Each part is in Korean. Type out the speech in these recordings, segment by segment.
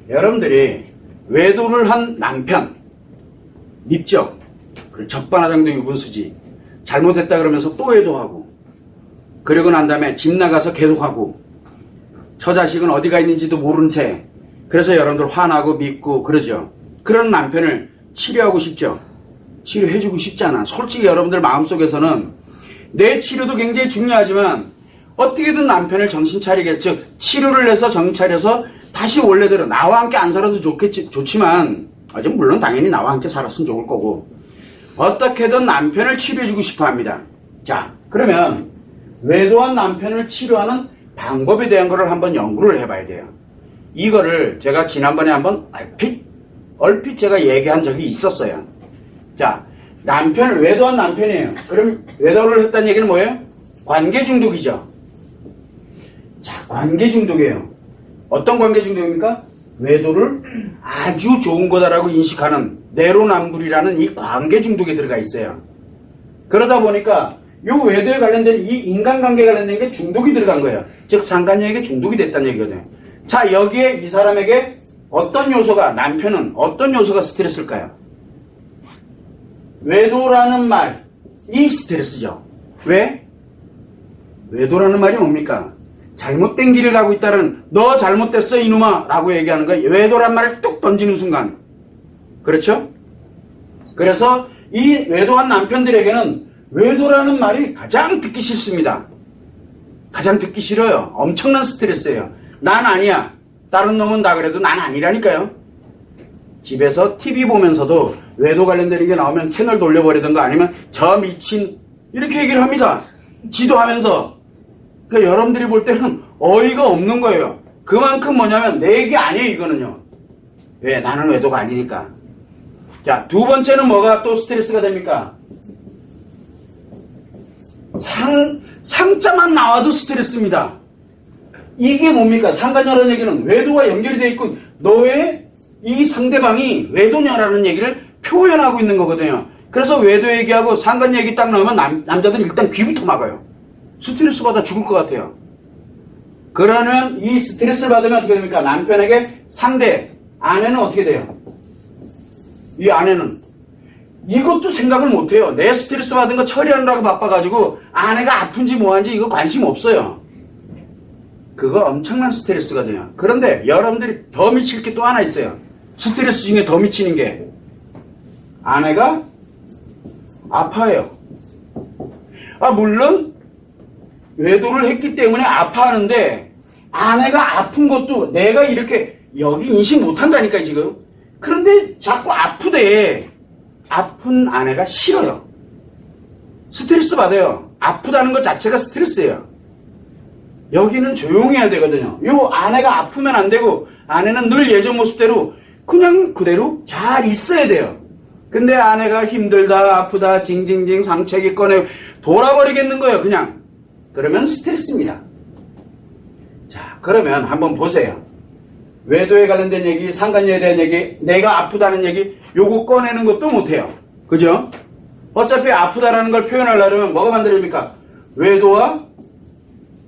여러분들이 외도를 한 남편 밉죠. 그리고 적반하장도 유분수지. 잘못했다 그러면서 또 외도하고, 그리고 난 다음에 집 나가서 계속하고, 저 자식은 어디가 있는지도 모른 채, 그래서 여러분들 화나고 밉고 그러죠. 그런 남편을 치료하고 싶죠. 치료해주고 싶잖아. 솔직히 여러분들 마음속에서는 내 치료도 굉장히 중요하지만 어떻게든 남편을 정신 차리게, 즉 치료를 해서 정신 차려서 다시 원래대로 나와 함께 안 살아도 좋지만, 물론 당연히 나와 함께 살았으면 좋을 거고, 어떻게든 남편을 치료해주고 싶어 합니다. 자, 그러면 외도한 남편을 치료하는 방법에 대한 거를 한번 연구를 해봐야 돼요. 이거를 제가 지난번에 한번 얼핏 제가 얘기한 적이 있었어요. 자, 남편을 외도한 남편이에요. 그럼 외도를 했다는 얘기는 뭐예요? 관계 중독이죠. 자, 관계 중독이에요. 어떤 관계 중독입니까? 외도를 아주 좋은 거다라고 인식하는 내로남불이라는 이 관계 중독에 들어가 있어요. 그러다 보니까 이 외도에 관련된 이 인간관계에 관련된 게 중독이 들어간 거예요. 즉 상간녀에게 중독이 됐다는 얘기거든요. 자, 여기에 이 사람에게 어떤 요소가, 남편은 어떤 요소가 스트레스일까요? 외도라는 말이 스트레스죠. 왜? 외도라는 말이 뭡니까? 잘못된 길을 가고 있다는, 너 잘못됐어 이놈아 라고 얘기하는 거예요. 외도란 말을 뚝 던지는 순간. 그렇죠? 그래서 이 외도한 남편들에게는 외도라는 말이 가장 듣기 싫습니다. 가장 듣기 싫어요. 엄청난 스트레스예요. 난 아니야. 다른 놈은 다 그래도 난 아니라니까요. 집에서 TV 보면서도 외도 관련되는 게 나오면 채널 돌려버리던가 아니면 저 미친 이렇게 얘기를 합니다. 지도하면서. 그러니까 여러분들이 볼 때는 어이가 없는 거예요. 그만큼 뭐냐면 내 얘기 아니에요, 이거는요. 왜? 나는 외도가 아니니까. 자, 두 번째는 뭐가 또 스트레스가 됩니까? 상자만 나와도 스트레스입니다. 이게 뭡니까? 상간녀라는 얘기는 외도와 연결이 되어 있고 너의 이 상대방이 외도녀라는 얘기를 표현하고 있는 거거든요. 그래서 외도 얘기하고 상간녀 얘기 딱 나오면 남자들은 일단 귀부터 막아요. 스트레스 받아 죽을 것 같아요. 그러면 이 스트레스를 받으면 어떻게 됩니까? 남편에게 상대, 아내는 어떻게 돼요? 이 아내는 이것도 생각을 못해요. 내 스트레스 받은 거 처리하느라고 바빠가지고 아내가 아픈지 뭐한지 이거 관심 없어요. 그거 엄청난 스트레스거든요. 그런데 여러분들이 더 미칠 게 또 하나 있어요. 스트레스 중에 더 미치는 게 아내가 아파요. 물론 외도를 했기 때문에 아파하는데 아내가 아픈 것도 내가 이렇게 여기 인식 못한다니까 지금. 그런데 자꾸 아프대. 아픈 아내가 싫어요. 스트레스 받아요. 아프다는 것 자체가 스트레스예요. 여기는 조용해야 되거든요. 요 아내가 아프면 안 되고 아내는 늘 예전 모습대로 그냥 그대로 잘 있어야 돼요. 근데 아내가 힘들다 아프다 징징징 상처기 꺼내 돌아버리겠는 거예요. 그냥. 그러면 스트레스입니다. 자, 그러면 한번 보세요. 외도에 관련된 얘기, 상간녀에 대한 얘기, 내가 아프다는 얘기 요거 꺼내는 것도 못해요. 그죠? 어차피 아프다라는 걸 표현하려면 뭐가 만들어집니까? 외도와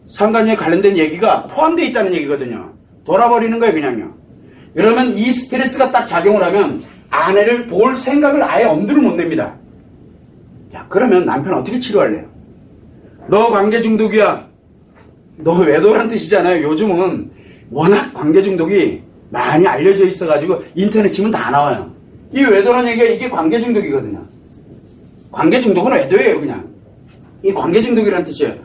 상간녀에 관련된 얘기가 포함되어 있다는 얘기거든요. 돌아버리는 거예요, 그냥요. 그러면 이 스트레스가 딱 작용을 하면 아내를 볼 생각을 아예 엄두를 못 냅니다. 야, 그러면 남편 어떻게 치료할래요? 너 관계 중독이야. 너 외도란 뜻이잖아요. 요즘은 워낙 관계 중독이 많이 알려져 있어가지고 인터넷 치면 다 나와요. 이 외도란 얘기가 이게 관계 중독이거든요. 관계 중독은 외도예요, 그냥. 이 관계 중독이라는 뜻이에요.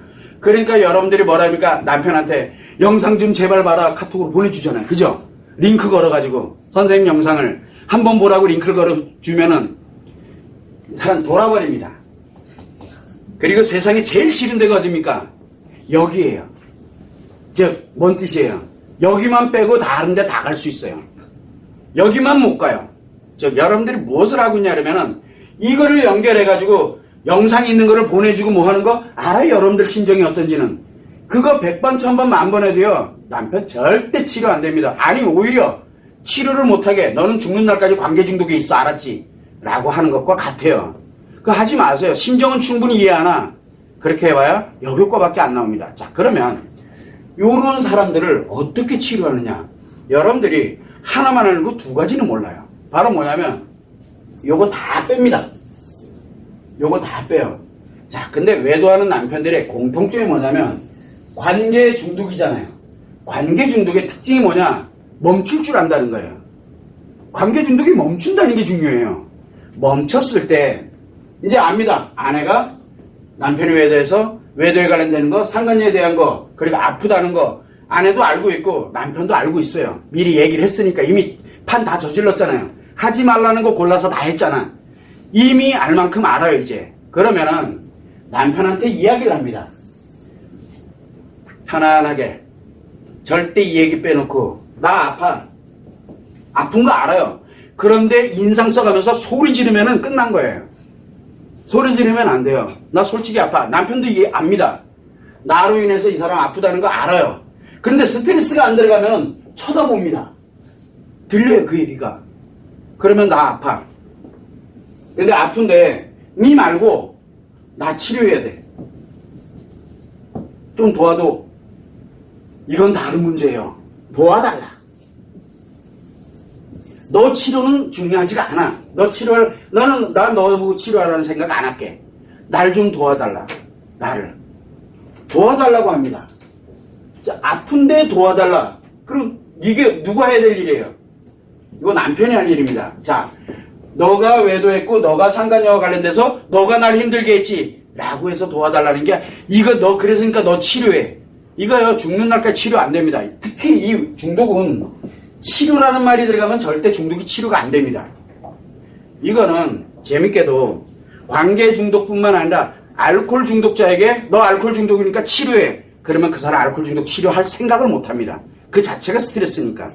그러니까 여러분들이 뭐라 합니까? 남편한테 영상 좀 제발 봐라 카톡으로 보내주잖아요. 그죠? 링크 걸어가지고 선생님 영상을 한번 보라고 링크를 걸어주면은 사람 돌아버립니다. 그리고 세상에 제일 싫은 데가 어딥니까? 여기에요. 즉, 뭔 뜻이에요? 여기만 빼고 다른 데 다 갈 수 있어요. 여기만 못 가요. 즉, 여러분들이 무엇을 하고 있냐면은 이거를 연결해가지고 영상이 있는 거를 보내주고 뭐 하는 거 알아요? 여러분들 심정이 어떤지는. 그거 100번, 1000번, 1000번 해도요. 남편 절대 치료 안 됩니다. 아니, 오히려 치료를 못하게 너는 죽는 날까지 관계 중독에 있어. 알았지? 라고 하는 것과 같아요. 그거 하지 마세요. 심정은 충분히 이해하나 그렇게 해봐야 역효과밖에 안 나옵니다. 자, 그러면 요런 사람들을 어떻게 치료하느냐. 여러분들이 하나만 알고 두 가지는 몰라요. 바로 뭐냐면 요거 다 뺍니다. 요거 다 빼요. 자, 근데 외도하는 남편들의 공통점이 뭐냐면 관계 중독이잖아요. 관계 중독의 특징이 뭐냐? 멈출 줄 안다는 거예요. 관계 중독이 멈춘다는 게 중요해요. 멈췄을 때 이제 압니다. 아내가 남편이 외도해서 외도에 관련되는 거, 상간녀에 대한 거, 그리고 아프다는 거 아내도 알고 있고 남편도 알고 있어요. 미리 얘기를 했으니까 이미 판 다 저질렀잖아요. 하지 말라는 거 골라서 다 했잖아. 이미 알 만큼 알아요 이제. 그러면은 남편한테 이야기를 합니다. 편안하게. 절대 이 얘기 빼놓고 나 아파. 아픈 거 알아요. 그런데 인상 써가면서 소리 지르면은 끝난 거예요. 소리 지르면 안 돼요. 나 솔직히 아파. 남편도 압니다. 나로 인해서 이 사람 아프다는 거 알아요. 그런데 스트레스가 안 들어가면 쳐다봅니다. 들려요 그 얘기가. 그러면 나 아파. 근데 아픈데 니 말고 나 치료해야 돼. 좀 도와도 이건 다른 문제예요. 도와달라. 너 치료는 중요하지가 않아. 너는 나 너 보고 치료하라는 생각 안 할게. 날 좀 도와달라. 나를 도와달라고 합니다. 자, 아픈데 도와달라. 그럼 이게 누가 해야 될 일이에요? 이거 남편이 할 일입니다. 자, 너가 외도했고 너가 상간녀와 관련돼서 너가 날 힘들게 했지 라고 해서 도와달라는 게 이거 너 그랬으니까 너 치료해. 이거요 죽는 날까지 치료 안 됩니다. 특히 이 중독은 치료라는 말이 들어가면 절대 중독이 치료가 안 됩니다. 이거는 재밌게도 관계 중독뿐만 아니라 알코올 중독자에게 너 알코올 중독이니까 치료해. 그러면 그 사람 알코올 중독 치료할 생각을 못 합니다. 그 자체가 스트레스니까.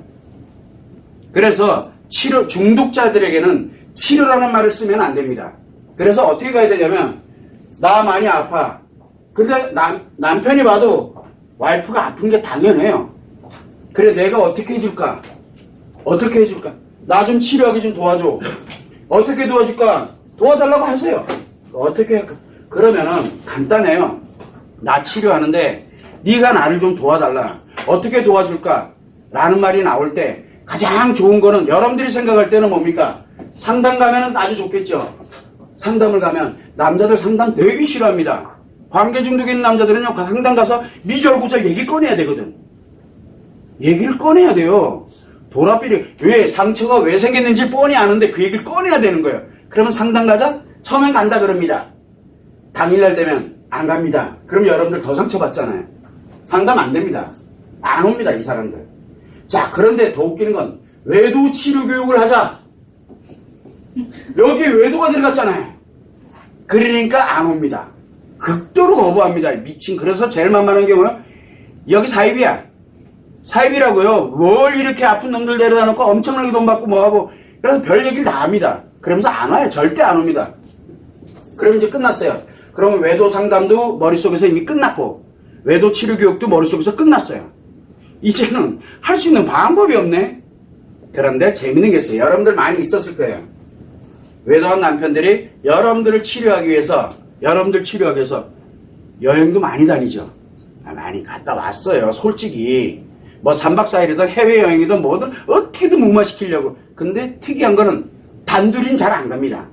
그래서 중독자들에게는 치료라는 말을 쓰면 안 됩니다. 그래서 어떻게 가야 되냐면 나 많이 아파. 근데 남편이 봐도 와이프가 아픈 게 당연해요. 그래 내가 어떻게 해줄까? 어떻게 해줄까? 나 좀 치료하게 좀 도와줘. 어떻게 도와줄까? 도와달라고 하세요. 어떻게 할까? 그러면은 간단해요. 나 치료하는데 네가 나를 좀 도와달라. 어떻게 도와줄까? 라는 말이 나올 때 가장 좋은 거는 여러분들이 생각할 때는 뭡니까? 상담 가면은 아주 좋겠죠. 상담을 가면 남자들 상담 되게 싫어합니다. 관계 중독에 있는 남자들은요 상담 가서 미절고절 얘기 꺼내야 되거든. 얘기를 꺼내야 돼요. 도라삐리 왜 상처가 왜 생겼는지 뻔히 아는데 그 얘기를 꺼내야 되는 거예요. 그러면 상담 가자? 처음엔 간다 그럽니다. 당일날 되면 안 갑니다. 그럼 여러분들 더 상처받잖아요. 상담 안 됩니다. 안 옵니다 이 사람들. 자, 그런데 더 웃기는 건 외도 치료 교육을 하자. 여기 외도가 들어갔잖아요. 그러니까 안 옵니다. 극도로 거부합니다. 미친. 그래서 제일 만만한 게 뭐야? 여기 사입이야. 사입이라고요. 뭘 이렇게 아픈 놈들 데려다 놓고 엄청나게 돈 받고 뭐하고. 그래서 별 얘기를 다 합니다. 그러면서 안 와요. 절대 안 옵니다. 그럼 이제 끝났어요. 그러면 외도 상담도 머릿속에서 이미 끝났고 외도 치료 교육도 머릿속에서 끝났어요. 이제는 할 수 있는 방법이 없네. 그런데 재밌는 게 있어요. 여러분들 많이 있었을 거예요. 외도한 남편들이 여러분들 치료하기 위해서 여행도 많이 다니죠. 많이 갔다 왔어요. 솔직히 뭐 3박 4일이든 해외여행이든 뭐든 어떻게든 무마시키려고. 근데 특이한 거는 단둘이는 잘 안 갑니다.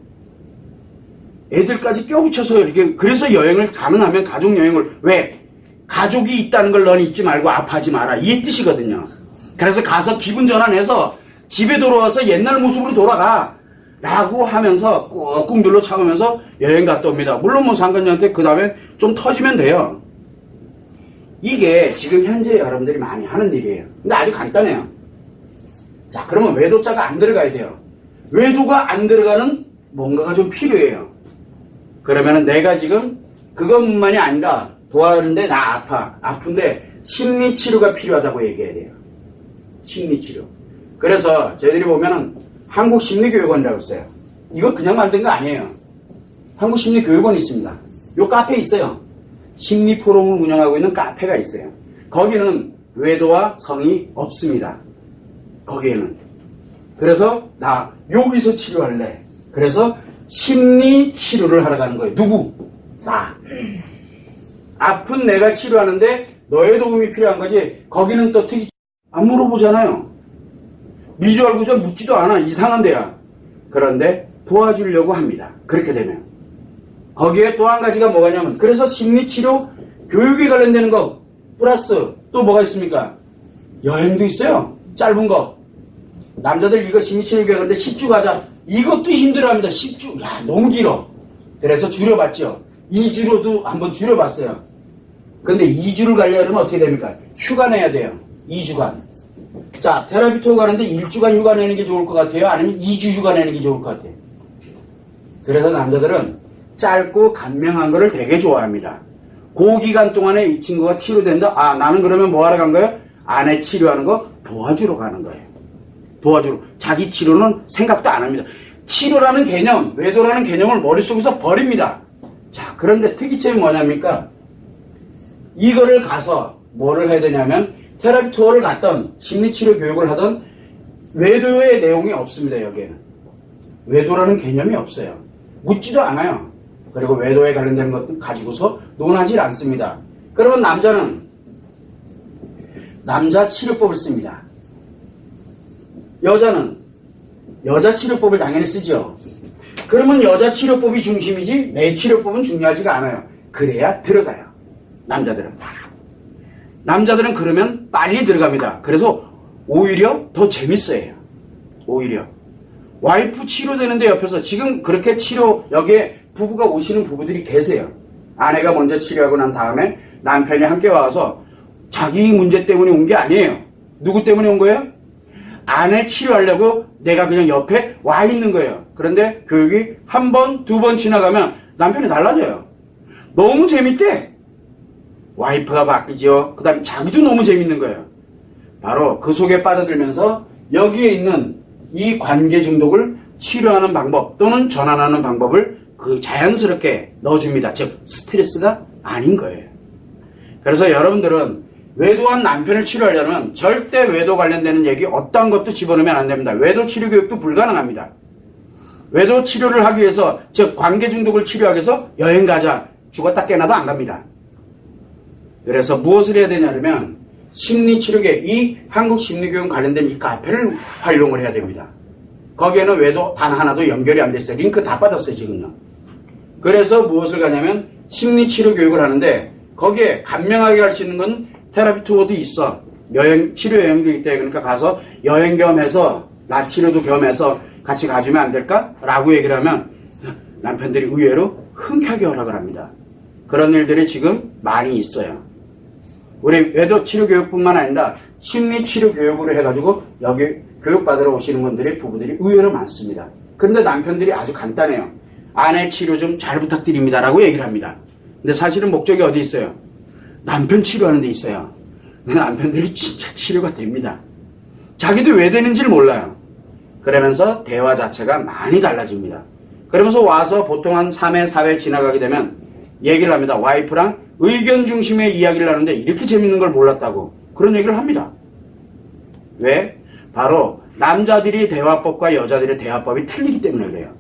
애들까지 껴붙여서 이렇게. 그래서 여행을 가능하면 가족여행을. 왜? 가족이 있다는 걸 넌 잊지 말고 아파하지 마라. 이 뜻이거든요. 그래서 가서 기분 전환해서 집에 돌아와서 옛날 모습으로 돌아가 라고 하면서 꾹꾹 눌러 참으면서 여행 갔다 옵니다. 물론 뭐 상관녀한테 그 다음에 좀 터지면 돼요. 이게 지금 현재 여러분들이 많이 하는 일이에요. 근데 아주 간단해요. 자, 그러면 외도자가 안 들어가야 돼요. 외도가 안 들어가는 뭔가가 좀 필요해요. 그러면은 내가 지금 그것만이 아니라 도와주는데 나 아픈데 심리치료가 필요하다고 얘기해야 돼요. 심리치료. 그래서 저희들이 보면은 한국심리교육원이라고 있어요. 이거 그냥 만든 거 아니에요. 한국심리교육원이 있습니다. 요 카페에 있어요. 심리포럼을 운영하고 있는 카페가 있어요. 거기는 외도와 성이 없습니다. 거기에는. 그래서 나 여기서 치료할래. 그래서 심리치료를 하러 가는 거예요. 누구? 나. 아픈 내가 치료하는데 너의 도움이 필요한 거지. 거기는 또 특이 안 물어보잖아요. 미주알 구조 묻지도 않아. 이상한 데야. 그런데 도와주려고 합니다. 그렇게 되면. 거기에 또 한 가지가 뭐가냐면, 그래서 심리치료 교육에 관련되는 거 플러스 또 뭐가 있습니까? 여행도 있어요. 짧은 거. 남자들 이거 심리치료 교육하는데 10주 가자. 이것도 힘들어합니다. 10주. 야, 너무 길어. 그래서 줄여봤죠. 2주로도 한번 줄여봤어요. 근데 2주를 가려면 어떻게 됩니까? 휴가 내야 돼요. 2주간. 자, 테라피 투어 가는데 1주간 휴가 내는 게 좋을 것 같아요? 아니면 2주 휴가 내는 게 좋을 것 같아요? 그래서 남자들은 짧고 간명한 거를 되게 좋아합니다. 그 기간 동안에 이 친구가 치료된다? 아, 나는 그러면 뭐 하러 간 거예요? 아내 치료하는 거 도와주러 가는 거예요. 도와주러. 자기 치료는 생각도 안 합니다. 치료라는 개념, 외도라는 개념을 머릿속에서 버립니다. 자, 그런데 특이점이 뭐냐입니까? 이거를 가서 뭐를 해야 되냐면 테라피 투어를 갔던 심리치료 교육을 하던 외도의 내용이 없습니다. 여기에는. 외도라는 개념이 없어요. 묻지도 않아요. 그리고 외도에 관련된 것들 가지고서 논하지 않습니다. 그러면 남자는 남자 치료법을 씁니다. 여자는 여자 치료법을 당연히 쓰죠. 그러면 여자 치료법이 중심이지 내 치료법은 중요하지가 않아요. 그래야 들어가요. 남자들은 그러면 빨리 들어갑니다. 그래서 오히려 더 재밌어요. 오히려 와이프 치료되는데 옆에서 지금 그렇게 치료 여기에 부부가 오시는 부부들이 계세요. 아내가 먼저 치료하고 난 다음에 남편이 함께 와서 자기 문제 때문에 온 게 아니에요. 누구 때문에 온 거예요? 아내 치료하려고 내가 그냥 옆에 와 있는 거예요. 그런데 교육이 한 번, 두 번 지나가면 남편이 달라져요. 너무 재밌대. 와이프가 바뀌죠. 그 다음에 자기도 너무 재밌는 거예요. 바로 그 속에 빠져들면서 여기에 있는 이 관계 중독을 치료하는 방법 또는 전환하는 방법을 그 자연스럽게 넣어줍니다. 즉 스트레스가 아닌 거예요. 그래서 여러분들은 외도한 남편을 치료하려면 절대 외도 관련되는 얘기 어떤 것도 집어넣으면 안 됩니다. 외도 치료 교육도 불가능합니다. 외도 치료를 하기 위해서 즉 관계 중독을 치료하기 위해서 여행 가자 죽었다 깨나도 안 갑니다. 그래서 무엇을 해야 되냐면 심리치료계 이 한국심리교육 관련된 이 카페를 활용을 해야 됩니다. 거기에는 외도 단 하나도 연결이 안 됐어요. 링크 다 빠졌어요 지금요. 그래서 무엇을 가냐면 심리치료 교육을 하는데 거기에 간명하게 할 수 있는 건 테라피 투어도 있어. 여행 치료 여행도 있대. 그러니까 가서 여행 겸해서 나 치료도 겸해서 같이 가주면 안 될까? 라고 얘기를 하면 남편들이 의외로 흔쾌하게 허락을 합니다. 그런 일들이 지금 많이 있어요. 우리 외도 치료 교육뿐만 아니라 심리 치료 교육으로 해가지고 여기 교육받으러 오시는 분들이 부부들이 의외로 많습니다. 그런데 남편들이 아주 간단해요. 아내 치료 좀 잘 부탁드립니다 라고 얘기를 합니다. 근데 사실은 목적이 어디 있어요? 남편 치료하는 데 있어요. 근데 남편들이 진짜 치료가 됩니다. 자기도 왜 되는지를 몰라요. 그러면서 대화 자체가 많이 달라집니다. 그러면서 와서 보통 한 3회, 4회 지나가게 되면 얘기를 합니다. 와이프랑 의견 중심의 이야기를 하는데 이렇게 재밌는 걸 몰랐다고 그런 얘기를 합니다. 왜? 바로 남자들이 대화법과 여자들의 대화법이 틀리기 때문에 그래요.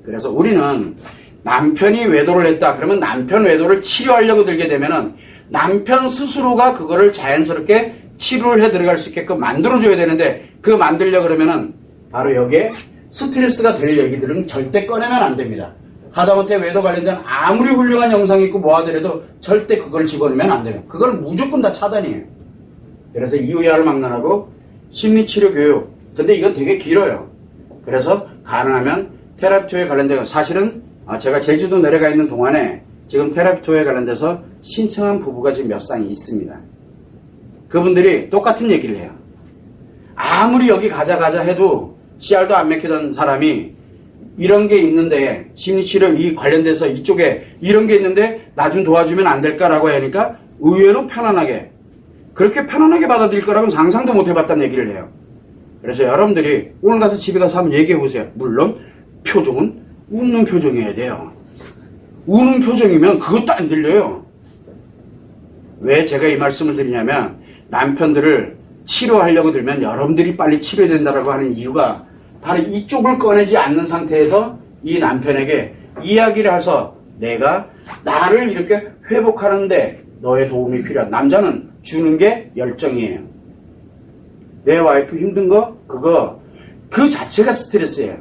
그래서 우리는 남편이 외도를 했다 그러면 남편 외도를 치료하려고 들게 되면은 남편 스스로가 그거를 자연스럽게 치료를 해 들어갈 수 있게끔 만들어줘야 되는데 그 만들려 그러면은 바로 여기에 스트레스가 될 얘기들은 절대 꺼내면 안 됩니다. 하다못해 외도 관련된 아무리 훌륭한 영상이 있고 뭐 하더라도 절대 그걸 집어넣으면 안 돼요. 그걸 무조건 다 차단이에요. 그래서 이유야를 막론하고 심리치료 교육. 근데 이건 되게 길어요. 그래서 가능하면 테라피투어에 관련된 사실은 제가 제주도 내려가 있는 동안에 지금 테라피투어에 관련돼서 신청한 부부가 지금 몇 쌍이 있습니다. 그분들이 똑같은 얘기를 해요. 아무리 여기 가자 해도 CR도 안 맥히던 사람이 이런 게 있는데 심리치료 이 관련돼서 이쪽에 이런 게 있는데 나 좀 도와주면 안 될까라고 하니까 의외로 편안하게 그렇게 편안하게 받아들일 거라고는 상상도 못 해봤다는 얘기를 해요. 그래서 여러분들이 오늘 가서 집에 가서 한번 얘기해 보세요. 물론 표정은 웃는 표정이어야 돼요. 우는 표정이면 그것도 안 들려요. 왜 제가 이 말씀을 드리냐면 남편들을 치료하려고 들면 여러분들이 빨리 치료된다라고 하는 이유가 바로 이쪽을 꺼내지 않는 상태에서 이 남편에게 이야기를 해서 내가 나를 이렇게 회복하는데 너의 도움이 필요한 남자는 주는 게 열정이에요. 내 와이프 힘든 거 그거 그 자체가 스트레스예요.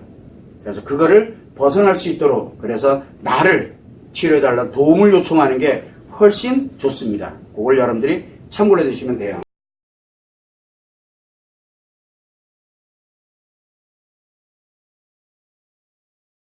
그래서 그거를 벗어날 수 있도록 그래서 나를 치료해달라는 도움을 요청하는 게 훨씬 좋습니다. 그걸 여러분들이 참고를 해주시면 돼요.